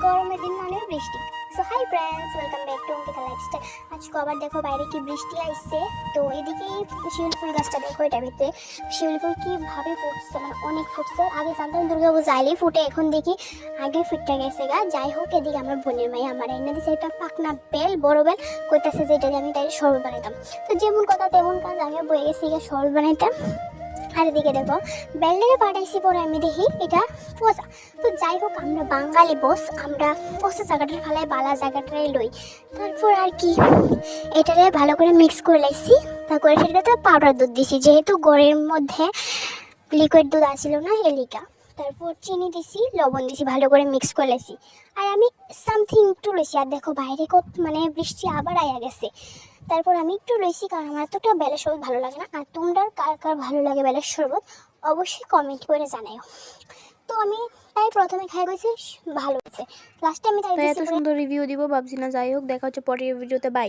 গরমের দিন মানে বৃষ্টি। So hi friends, welcome back to Ankita lifestyle. আজকে আবার দেখো বাইরে কি বৃষ্টি আসছে। তো এদিকে শিউলি ফুল গাছটা দেখো, এটা ভিতরে শিউলি ফুল কীভাবে ফুটছে, মানে অনেক ফুটছে। আগে জানতাম দুর্গাপূজা আইলেই ফুটে, এখন দেখি আগে ফুটটা গেছে গা। যাই হোক, এদিকে আমার বোনের মাই আমার এনে দিচ্ছে একটা পাকনা বেল, বড় বেল, কইতাছে যে এটা দিয়ে আমি তাই শরবত বানাইতাম। তো যেমন কথা তেমন কাজ, আমি বয়ে গেছি শরবত বানাইতাম। আর এদিকে দেখো বেলটাকে পাঠাইছি, পরে আমি দেখি এটা পচা। তো যাই হোক, আমরা বাঙালি বস, আমরা পচা জায়গাটার ফেলাই বালা জায়গাটাই লই। তারপর আর কি, এটারে ভালো করে মিক্স করে লাইছি। তারপরে সেটাতে পাউডার দুধ দিছি, যেহেতু গড়ের মধ্যে লিকুইড দুধ আসছিল না এলিকা। তারপর চিনি দিছি, লবণ দিছি, ভালো করে মিক্স করে লাইছি। আর আমি সামথিং একটু লইছি। আর দেখো বাইরে কত মানে বৃষ্টি আবার আয়া গেছে। তারপর আমি একটু লইছি, কারণ আমার এতটা বেলের শরবত ভালো লাগে না। আর তোমরা কার কার ভালো লাগে বেলের শরবত অবশ্যই কমেন্ট করে জানাও। তো আমি তাই প্রথমে খাই গেছি, ভালো হয়েছে। লাস্টে আমি তাই এত সুন্দর রিভিউ দিব ভাবছি না। যাই হোক, দেখা হচ্ছে পরের ভিডিওতে। বাই।